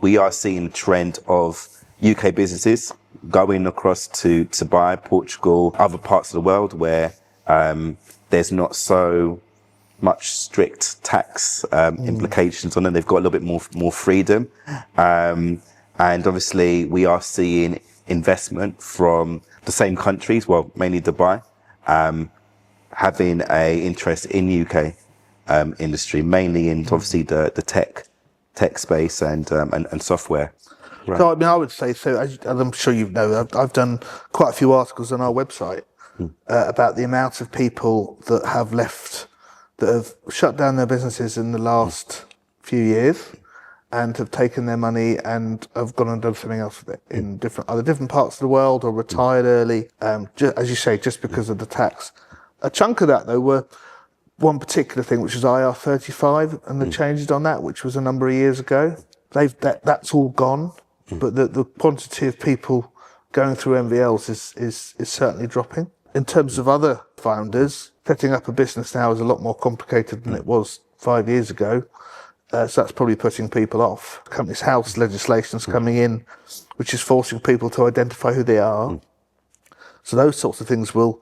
We are seeing a trend of UK businesses going across to Dubai, Portugal, other parts of the world where there's not so much strict tax implications on them. They've got a little bit more freedom. And obviously we are seeing investment from the same countries, well, mainly Dubai, having a interest in UK industry, mainly in obviously the tech space and software. Right. So, I mean, I would say, as I'm sure you know, I've done quite a few articles on our website about the amount of people that have left, that have shut down their businesses in the last few years and have taken their money and have gone and done something else with it in different parts of the world, or retired early, as you say, just because of the tax. A chunk of that, though, were one particular thing, which was IR35 and the changes on that, which was a number of years ago. That's all gone, but the quantity of people going through MVLs is certainly dropping. In terms of other founders, setting up a business now is a lot more complicated than it was 5 years ago. So that's probably putting people off. Companies House legislation's coming in, which is forcing people to identify who they are. So those sorts of things will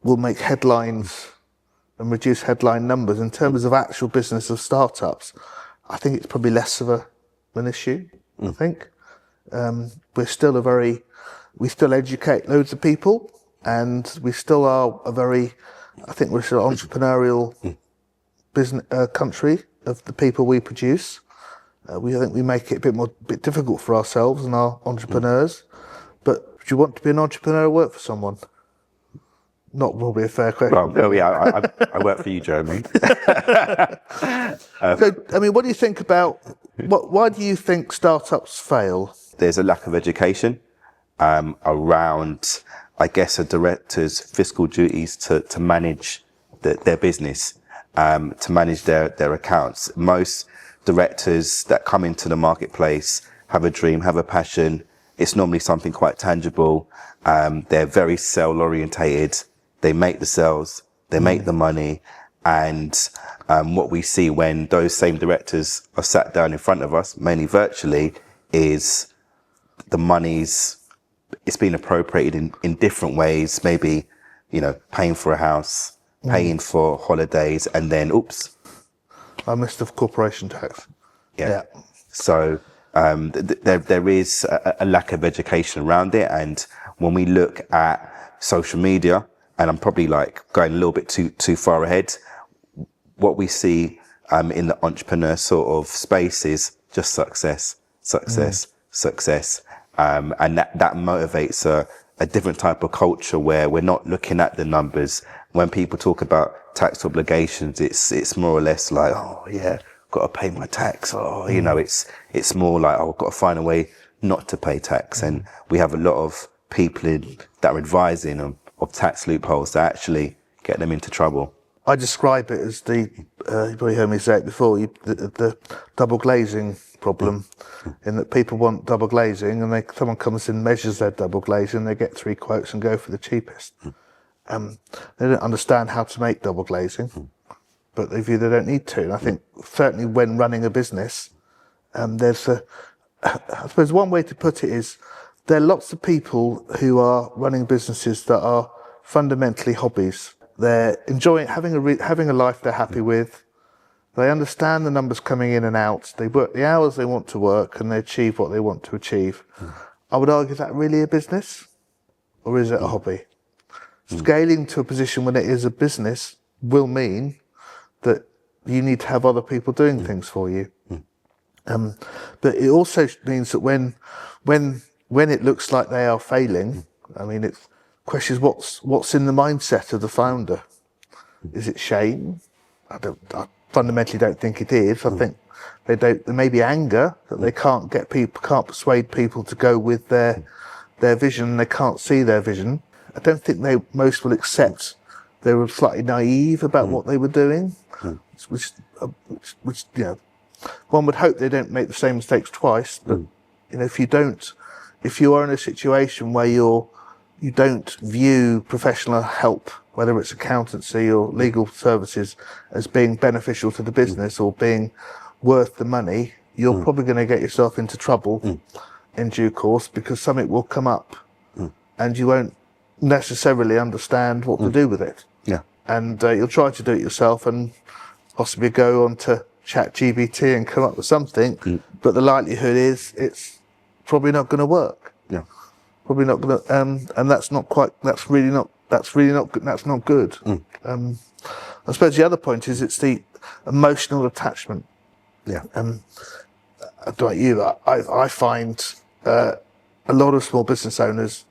make headlines and reduce headline numbers. In terms of actual business of startups, I think it's probably less of an issue. I think we still educate loads of people, and we still are I think we're still an entrepreneurial business country of the people we produce. I think we make it a bit difficult for ourselves and our entrepreneurs. But do you want to be an entrepreneur or work for someone? Not probably a fair question. Well, yeah, I work for you, Jeremy. So, I mean, what do you think about, why do you think startups fail? There's a lack of education around, I guess, a director's fiscal duties to manage their business, to manage their accounts. Most directors that come into the marketplace have a dream, have a passion. It's normally something quite tangible. They're very sale-orientated. They make the sales, they make the money, and what we see when those same directors are sat down in front of us, mainly virtually, is the it's being appropriated in different ways, maybe, paying for a house, paying for holidays, and then, oops. I missed the corporation tax. Yeah. So there is a lack of education around it, and when we look at social media, and I'm probably going a little bit too far ahead, what we see in the entrepreneur sort of space is just success. And that motivates a different type of culture where we're not looking at the numbers. When people talk about tax obligations, it's more or less like, oh yeah, got to pay my tax. Oh, it's more like, oh, I've got to find a way not to pay tax. And we have a lot of people that are advising of tax loopholes that actually get them into trouble. I describe it as you probably heard me say it before, the double glazing problem, in that people want double glazing and someone comes in, measures their double glazing, they get 3 quotes and go for the cheapest. They don't understand how to make double glazing, but they view they don't need to. And I think certainly when running a business, I suppose one way to put it is, there are lots of people who are running businesses that are fundamentally hobbies. They're enjoying having a life they're happy with. They understand the numbers coming in and out. They work the hours they want to work, and they achieve what they want to achieve. I would argue, is that really a business, or is it a hobby? Scaling to a position when it is a business will mean that you need to have other people doing things for you. But it also means that when it looks like they are failing, I mean, it questions what's in the mindset of the founder. Is it shame? I fundamentally don't think it is. I think there may be anger that they can't persuade people to go with their vision. They can't see their vision. I don't think most will accept they were slightly naive about what they were doing, which one would hope they don't make the same mistakes twice. But if you are in a situation where you don't view professional help, whether it's accountancy or legal services, as being beneficial to the business or being worth the money, you're probably going to get yourself into trouble in due course, because something will come up and you won't necessarily understand what to do with it. Yeah. And you'll try to do it yourself and possibly go on to ChatGPT and come up with something, but the likelihood is it's probably not going to work. Yeah. Probably not going to, and that's not good. I suppose the other point is it's the emotional attachment. Yeah. I don't know about you, I find a lot of small business owners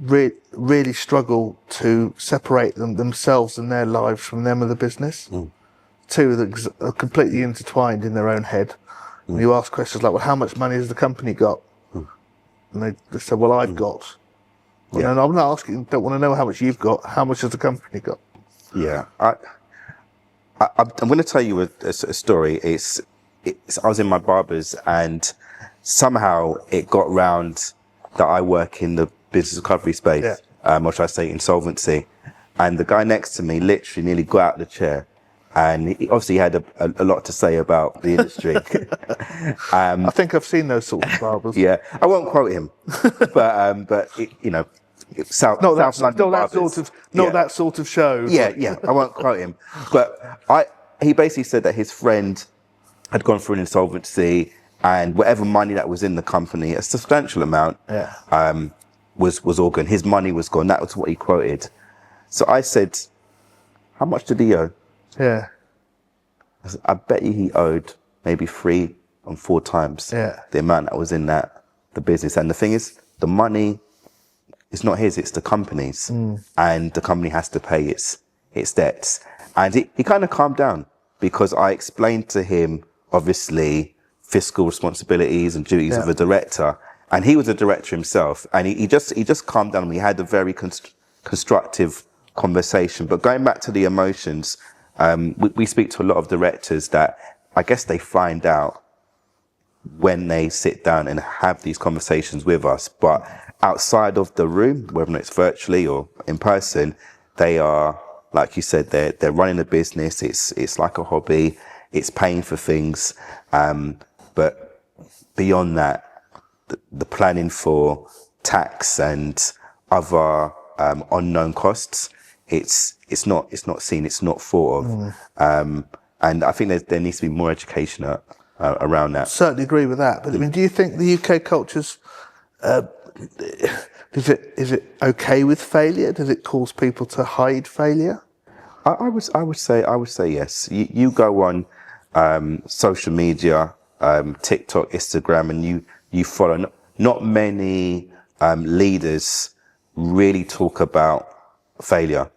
really struggle to separate themselves and their lives from them of the business. Two that are completely intertwined in their own head. And you ask questions like, well, how much money has the company got? And they say, well, I've got. Well, Yeah. no, I'm not asking, don't want to know how much you've got. How much has the company got? Yeah. I'm going to tell you a story. I was in my barber's, and somehow it got round that I work in the business recovery space, or should I say insolvency. And the guy next to me literally nearly got out of the chair. And he obviously had a lot to say about the industry. I think I've seen those sorts of barbers. Yeah, I won't quote him, but South London barbers. That sort of show. Yeah, I won't quote him, but he basically said that his friend had gone through an insolvency, and whatever money that was in the company, a substantial amount, was all gone. His money was gone. That was what he quoted. So I said, "How much did he owe?" Yeah. I bet you he owed maybe 3 or 4 times the amount that was in the business. And the thing is, the money is not his, it's the company's. And the company has to pay its debts. And he kind of calmed down, because I explained to him, obviously, fiscal responsibilities and duties of a director. And he was a director himself. And he just calmed down. We had a very constructive conversation. But going back to the emotions, we speak to a lot of directors that I guess they find out when they sit down and have these conversations with us. But outside of the room, whether it's virtually or in person, they are, like you said, they're running a business. It's like a hobby. It's paying for things. But beyond that, the planning for tax and other unknown costs, it's not seen, it's not thought of. And I think there needs to be more education around that. Certainly agree with that. But I mean, do you think the UK culture's, is it okay with failure? Does it cause people to hide failure? I would say yes. You go on social media, TikTok, Instagram, and you follow. Not many leaders really talk about failure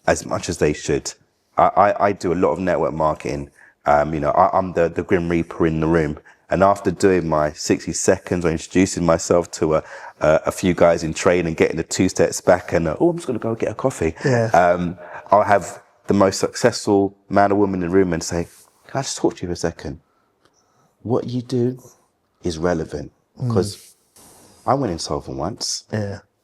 as much as they should. I do a lot of network marketing. I'm the Grim Reaper in the room. And after doing my 60 seconds or introducing myself to a few guys in trade and getting the 2 steps back and, I'm just going to go get a coffee. I'll have the most successful man or woman in the room and say, can I just talk to you for a second? What you do is relevant, because I went insolvent once.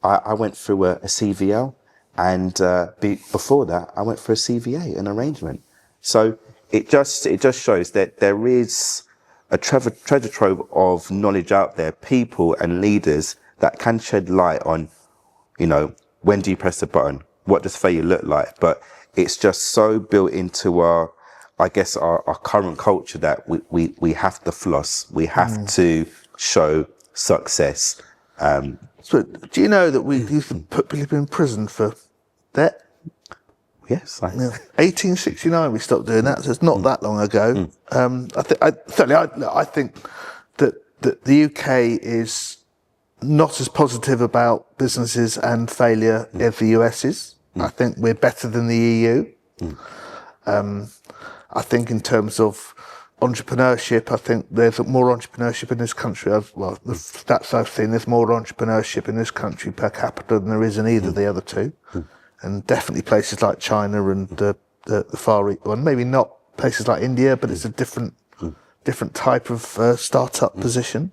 I went through a CVL. And before that, I went for a CVA, an arrangement. So it just shows that there is a treasure trove of knowledge out there, people and leaders that can shed light on, when do you press the button? What does failure look like? But it's just so built into our current culture that we have to floss. We have to show success. So do you know that we used to put people in prison for debt? Yes. 1869 we stopped doing that, so it's not that long ago. I think that the UK is not as positive about businesses and failure as the US is. I think we're better than the EU. I think in terms of entrepreneurship, I think there's more entrepreneurship in this country. The stats I've seen, there's more entrepreneurship in this country per capita than there is in either of the other two. And definitely places like China and the Far East, well, maybe not places like India, but it's a different type of startup position.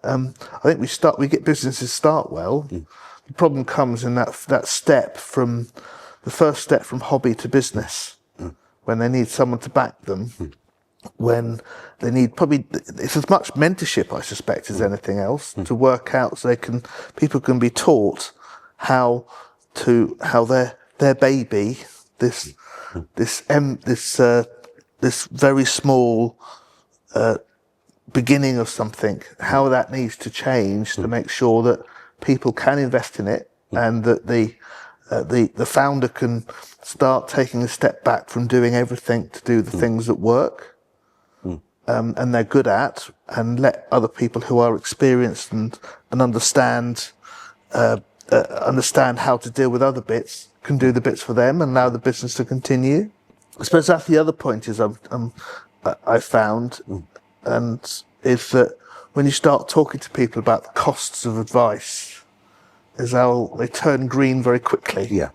I think we get businesses start well. The problem comes in that step from the first step from hobby to business, when they need someone to back them. when they need probably it's as much mentorship, I suspect, as anything else to work out so people can be taught how their baby this very small beginning of something, how that needs to change to make sure that people can invest in it and that the founder can start taking a step back from doing everything to do the things that work and they're good at, and let other people who are experienced and understand how to deal with other bits can do the bits for them and allow the business to continue. I suppose that's the other point I found, and is that when you start talking to people about the costs of advice, is how they turn green very quickly. Yeah.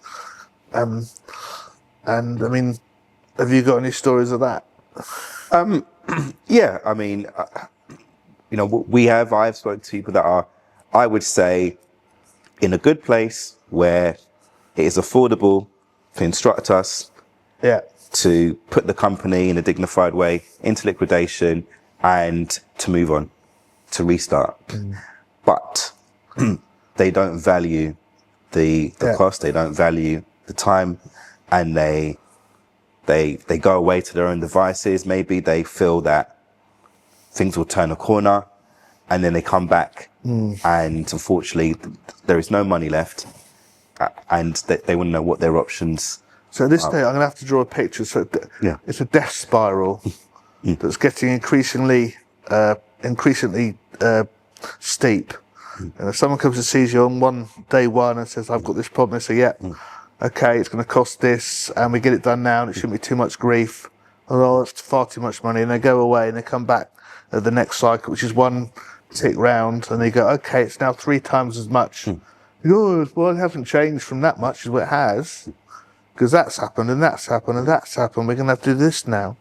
And I mean, have you got any stories of that? Yeah, I mean, I've spoken to people that are, I would say, in a good place where it is affordable to instruct us, to put the company in a dignified way into liquidation and to move on, to restart. But they don't value the cost, they don't value the time, and they go away to their own devices. Maybe they feel that things will turn a corner, and then they come back, and unfortunately, there is no money left, and they want to know what their options. So this day, I'm going to have to draw a picture. So it's a death spiral that's getting increasingly steep. And if someone comes and sees you on day one and says, "I've got this problem," they say, okay, it's going to cost this, and we get it done now, and it shouldn't be too much grief. Oh, it's far too much money, and they go away and they come back at the next cycle, which is one tick round, and they go, okay, it's now 3 times as much. You go, well, it hasn't changed from that much as what it has, because that's happened and that's happened and that's happened. We're going to have to do this now,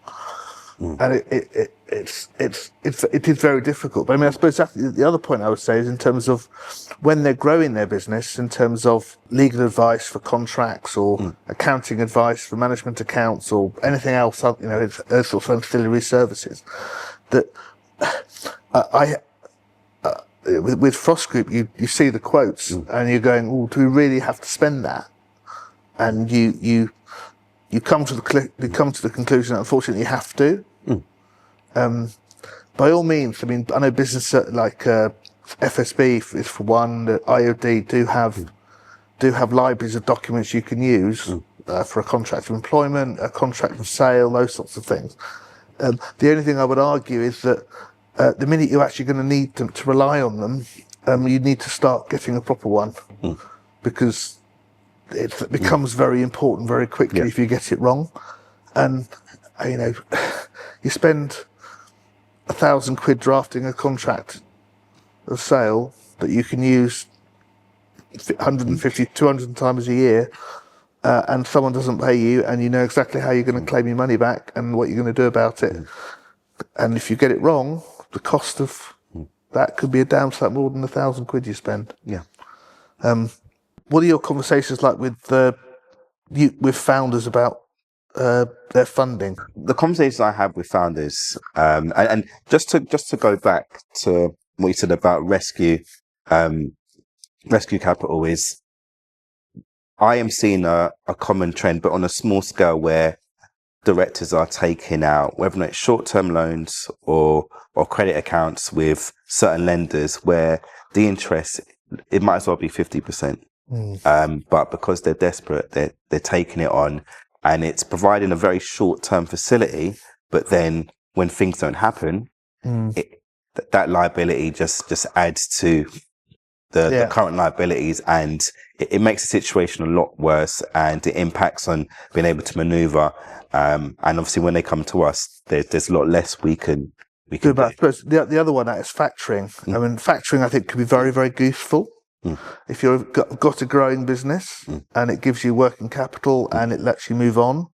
and it is very difficult. But I mean, I suppose that's the other point I would say is in terms of when they're growing their business, in terms of legal advice for contracts or accounting advice for management accounts or anything else, it's those sorts of ancillary services. That with Frost Group, you see the quotes and you're going, "Oh, do we really have to spend that?" And you come to the conclusion that unfortunately you have to. By all means, I mean, I know business like FSB is for one. The IOD do have libraries of documents you can use for a contract of employment, a contract of sale, those sorts of things. The only thing I would argue is that the minute you're actually going to need to rely on them, you need to start getting a proper one, because it becomes very important very quickly if you get it wrong. And you spend £1,000 drafting a contract of sale that you can use 150, 200 times a year, and someone doesn't pay you, and you know exactly how you're going to claim your money back and what you're going to do about it. And if you get it wrong, the cost of that could be a downside more than £1,000 you spend. What are your conversations like with founders about their funding? The conversations I have with founders, and just to go back to what you said about rescue capital, is I am seeing a common trend, but on a small scale, where directors are taking out, whether it's short-term loans or credit accounts with certain lenders, where the interest, it might as well be 50%. But because they're desperate, they're taking it on, and it's providing a very short-term facility. But then when things don't happen, that liability just adds to the current liabilities, and it makes the situation a lot worse, and it impacts on being able to maneuver. And obviously, when they come to us, there's a lot less we can do. But I suppose the other one is factoring. I mean, factoring I think can be very, very useful. If you've got a growing business and it gives you working capital and it lets you move on,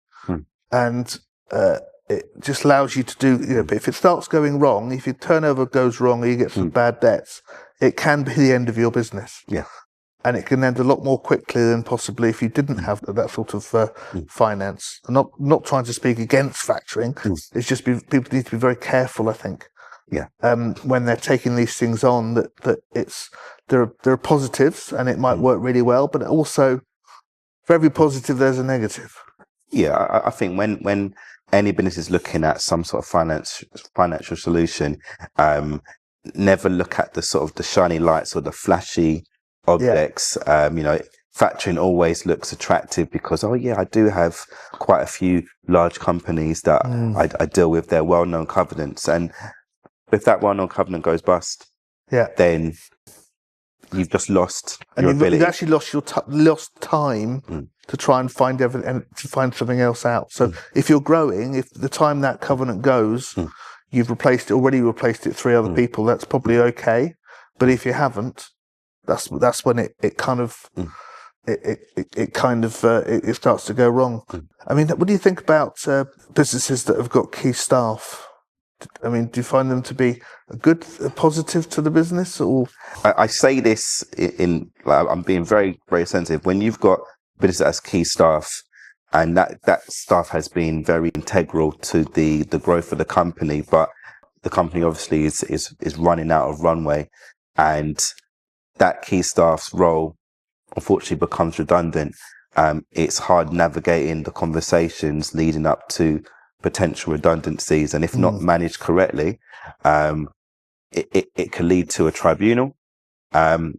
and it just allows you to do, but if it starts going wrong, if your turnover goes wrong or you get some bad debts, it can be the end of your business. and it can end a lot more quickly than possibly if you didn't have that sort of finance. I'm not trying to speak against factoring. It's just people need to be very careful, I think. Yeah. When they're taking these things on, that there are positives and it might work really well, but also for every positive there's a negative. Yeah, I think when any business is looking at some sort of financial solution, never look at the sort of the shiny lights or the flashy objects. Factoring always looks attractive because, I do have quite a few large companies that I deal with. They're well-known covenants, and if that well-known covenant goes bust, then you've just lost your ability. You've actually lost time to try and find something else out. So if you're growing, if the time that covenant goes, you've already replaced it 3 other people, that's probably okay. But if you haven't, that's when it kind of it starts to go wrong. I mean, what do you think about businesses that have got key staff? I mean, do you find them to be a positive to the business, or? I say this I'm being very, very sensitive. When you've got business as key staff, and that staff has been very integral to the growth of the company, but the company obviously is running out of runway, and that key staff's role unfortunately becomes redundant. It's hard navigating the conversations leading up to potential redundancies, and if not managed correctly, it can lead to a tribunal,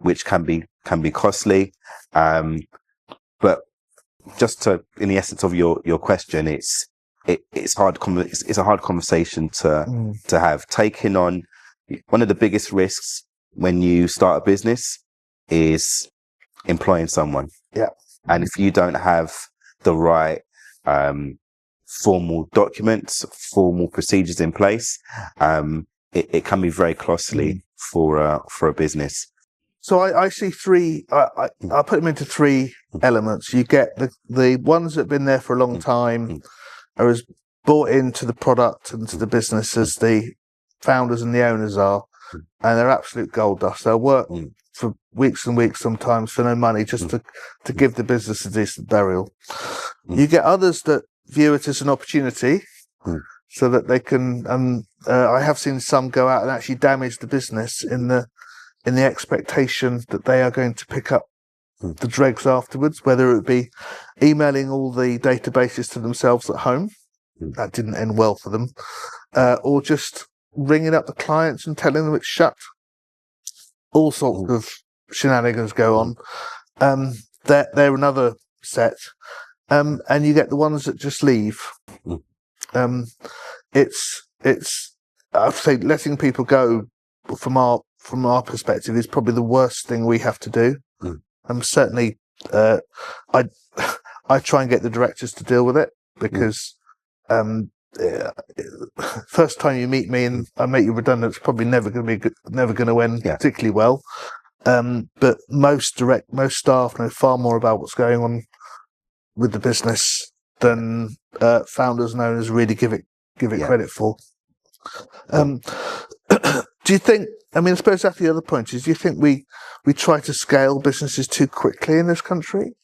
which can be costly. But just in the essence of your question, it's hard. It's a hard conversation to have. Taking on one of the biggest risks when you start a business is employing someone. Yeah, and if you don't have the right formal documents, formal procedures in place, it can be very costly for a business. So I see 3. I put them into 3 elements. You get the ones that have been there for a long time, are as bought into the product and to the business as the founders and the owners are, and they're absolute gold dust. They'll work for weeks and weeks, sometimes for no money, just to give the business a decent burial. You get others that view it as an opportunity, so that they can. I have seen some go out and actually damage the business in the expectation that they are going to pick up the dregs afterwards, whether it be emailing all the databases to themselves at home. That didn't end well for them, or just ringing up the clients and telling them it's shut. All sorts of shenanigans go on. They're another set. And you get the ones that just leave. It's I'd say letting people go from our perspective is probably the worst thing we have to do. Certainly, I try and get the directors to deal with it, because first time you meet me and I make you redundant, it's probably never going to end particularly well. But most staff know far more about what's going on with the business than founders and owners really give it credit for. Do you think? I mean, I suppose that's the other point. Is do you think we try to scale businesses too quickly in this country?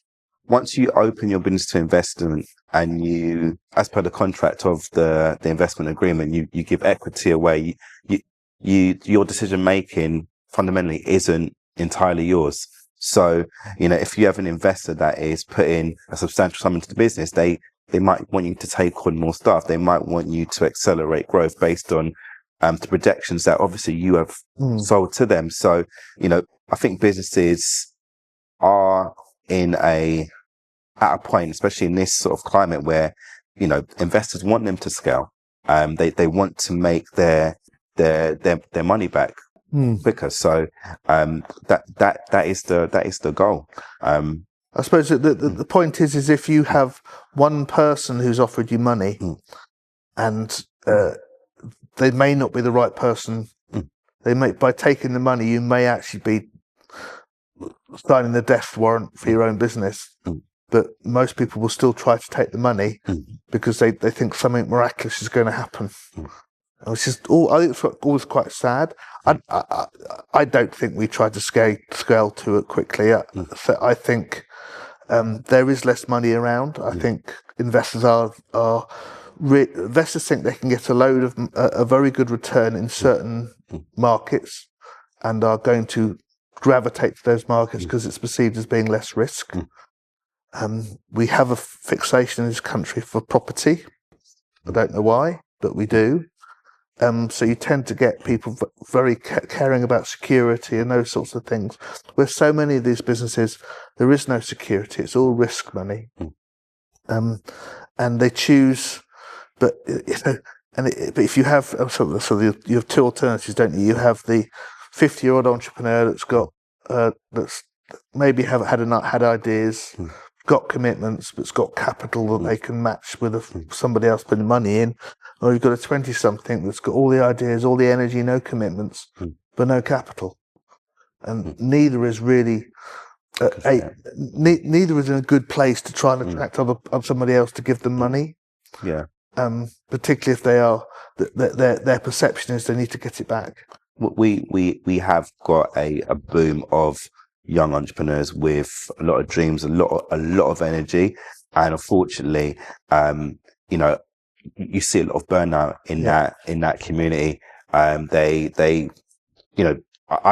Once you open your business to investment, and you, as per the contract of the investment agreement, you give equity away, your decision making fundamentally isn't entirely yours. So, if you have an investor that is putting a substantial sum into the business, they might want you to take on more staff. They might want you to accelerate growth based on the projections that obviously you have sold to them. So, I think businesses are at a point, especially in this sort of climate, where investors want them to scale. They want to make their money back quicker. So that is the goal. I suppose the point is if you have one person who's offered you money, and they may not be the right person. By taking the money, you may actually be signing the death warrant for your own business. But most people will still try to take the money because they think something miraculous is going to happen. which is all. I think it's always quite sad. I don't think we tried to scale to it quickly. I think there is less money around. I think investors investors think they can get a very good return in certain markets, and are going to gravitate to those markets because it's perceived as being less risk. We have a fixation in this country for property. I don't know why, but we do. So you tend to get people very caring about security and those sorts of things. Where so many of these businesses, there is no security; it's all risk money, and they choose. But but if you have you have two alternatives, don't you? You have the 50-year-old entrepreneur that's maybe had ideas, got commitments, but's got capital that they can match with somebody else putting money in. Or you've got a 20-something that's got all the ideas, all the energy, no commitments, but no capital. And neither is really neither is in a good place to try and attract somebody else to give them money. Yeah. Particularly if they are their perception is they need to get it back. We have got a boom of young entrepreneurs with a lot of dreams, a lot of energy, and unfortunately, you see a lot of burnout in that community. I've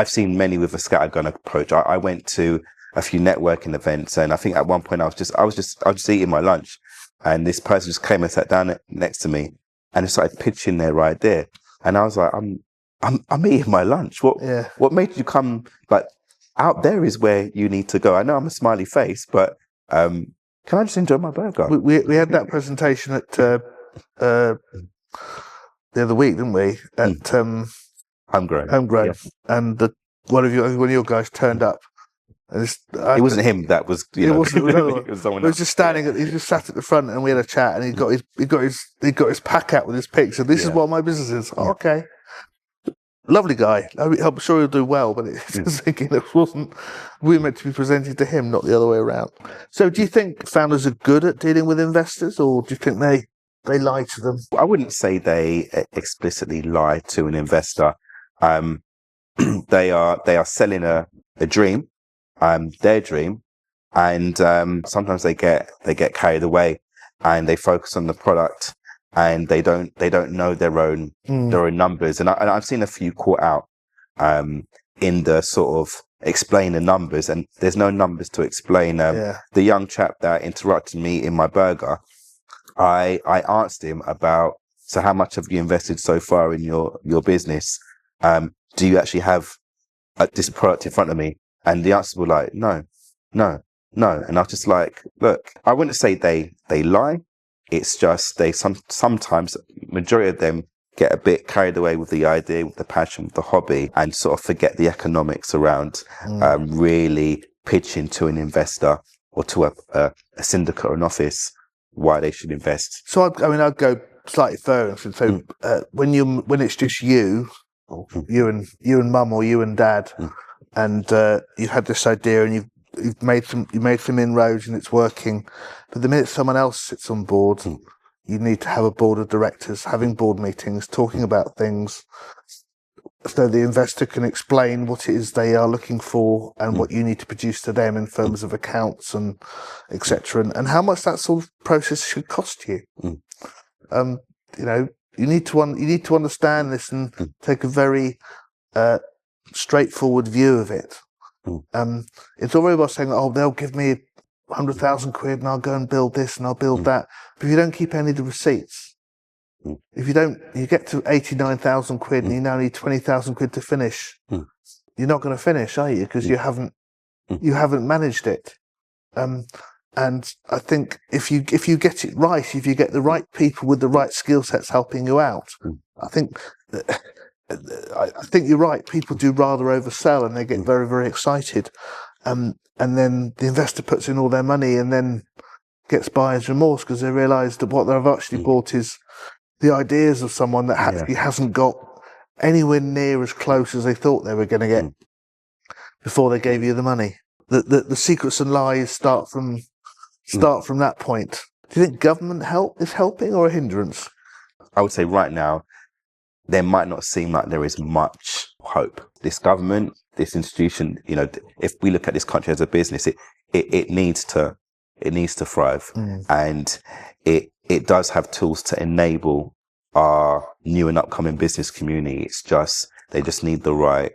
seen many with a scattergun approach. I went to a few networking events, and I think at one point I was just eating my lunch, and this person just came and sat down next to me, and started pitching their idea, and I was like, I'm eating my lunch. What made you come? Like, out there is where you need to go. I know I'm a smiley face, but can I just enjoy my burger? We had that presentation at the other week, didn't we? At Homegrown, yeah. And one of your guys turned up. It wasn't him. That was it wasn't. it was someone else. He just sat at the front, and we had a chat, and he got his pack out with his picture. This is what my business is. Oh, okay. Lovely guy. I'm sure he'll do well, but it's thinking we were meant to be presenting to him, not the other way around. So do you think founders are good at dealing with investors, or do you think they lie to them? I wouldn't say they explicitly lie to an investor. They are selling a dream, their dream, and sometimes they get carried away and they focus on the product, and they don't know their own numbers. And I've seen a few caught out in the sort of explain the numbers, and there's no numbers to explain. The young chap that interrupted me in my burger, I asked him about, so how much have you invested so far in your business? Do you actually have this product in front of me? And the answer was like, no. And I was just like, look, I wouldn't say they lie. It's just sometimes, majority of them get a bit carried away with the idea, with the passion, with the hobby, and sort of forget the economics around really pitching to an investor or to a syndicate or an office why they should invest. So I'd go slightly further. So when it's just you and mum or you and dad, and you've had this idea and you've made some inroads and it's working, but the minute someone else sits on board, you need to have a board of directors having board meetings, talking about things, so the investor can explain what it is they are looking for and what you need to produce to them in terms of accounts and etc. And how much that sort of process should cost you. You need to understand this and take a very straightforward view of it. It's all very well saying, oh, they'll give me 100,000 quid and I'll go and build this and I'll build that. But if you don't keep any of the receipts, if you get to 89,000 quid and you now need 20,000 quid to finish, you're not going to finish, are you? Because you haven't managed it. And I think if you get it right, if you get the right people with the right skill sets helping you out, I think you're right. People do rather oversell and they get very, very excited. And then the investor puts in all their money and then gets buyer's remorse because they realise that what they've actually bought is the ideas of someone that actually hasn't got anywhere near as close as they thought they were going to get before they gave you the money. The secrets and lies start from that point. Do you think government help is helping or a hindrance? I would say right now, there might not seem like there is much hope. This government, this institution, if we look at this country as a business, it needs to thrive, and it does have tools to enable our new and upcoming business community. They just need the right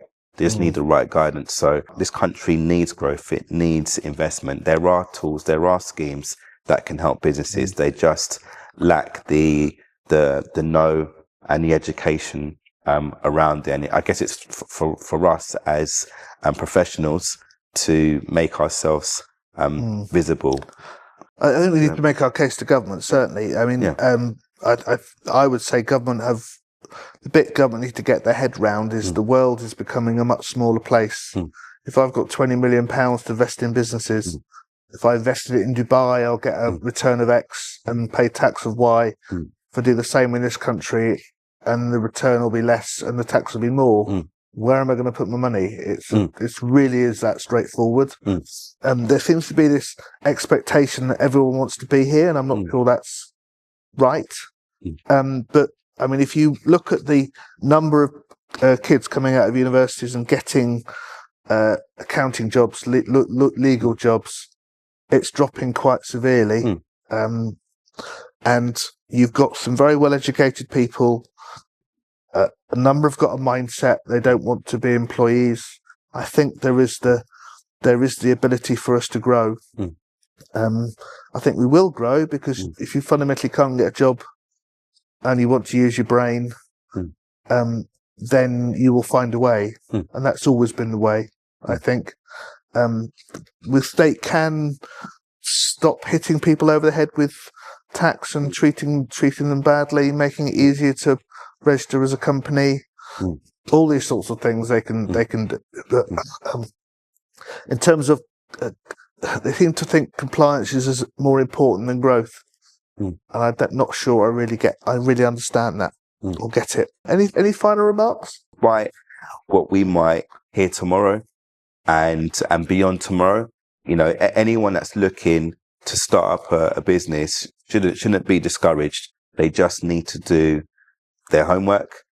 guidance. So this country needs growth. It needs investment. There are tools, there are schemes that can help businesses. They just lack the know and the education around it. And I guess it's for us as professionals to make ourselves visible. I think we need to make our case to government, certainly. I mean, I would say the bit government need to get their head round is the world is becoming a much smaller place. If I've got £20 million to invest in businesses, if I invested it in Dubai, I'll get a return of X and pay tax of Y. If I do the same in this country, and the return will be less and the tax will be more, where am I going to put my money? It's really is that straightforward. There seems to be this expectation that everyone wants to be here, and I'm not sure that's right. But I mean, if you look at the number of kids coming out of universities and getting accounting jobs, legal jobs, it's dropping quite severely. And you've got some very well-educated people. A number have got a mindset they don't want to be employees. I think there is the ability for us to grow. I think we will grow because if you fundamentally can't get a job and you want to use your brain, then you will find a way, and that's always been the way. I think the state can stop hitting people over the head with tax and treating them badly, making it easier to register as a company, all these sorts of things they can do. But, in terms of, they seem to think compliance is more important than growth, and I'm not sure I really understand that or get it. Any final remarks? By what we might hear tomorrow and beyond tomorrow, anyone that's looking to start up a business shouldn't be discouraged. They just need to do their homework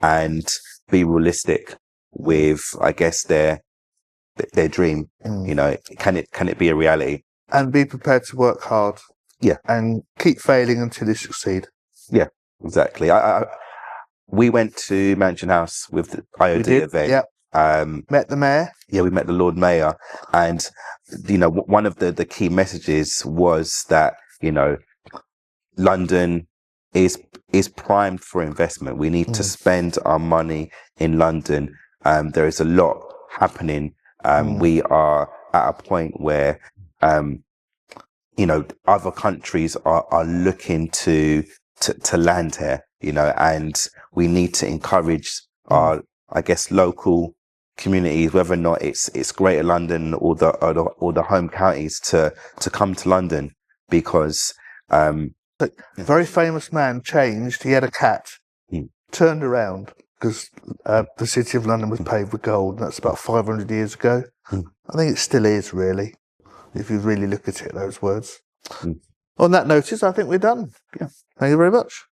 and be realistic with, I guess, their dream. Can it be a reality? And be prepared to work hard. Yeah. And keep failing until you succeed. Yeah, exactly. We went to Mansion House with the IOD event. Yeah. Met the mayor. Yeah, we met the Lord Mayor, and one of the key messages was that London is primed for investment. We need to spend our money in London. There is a lot happening. We are at a point where other countries are looking to land here. And we need to encourage our, I guess, local communities, whether or not it's Greater London or the home counties, to come to London, because a very famous man changed. He had a cat, turned around because the city of London was paved with gold. That's about 500 years ago. I think it still is, really, if you really look at it, those words. On that notice, I think we're done. Yeah. Thank you very much.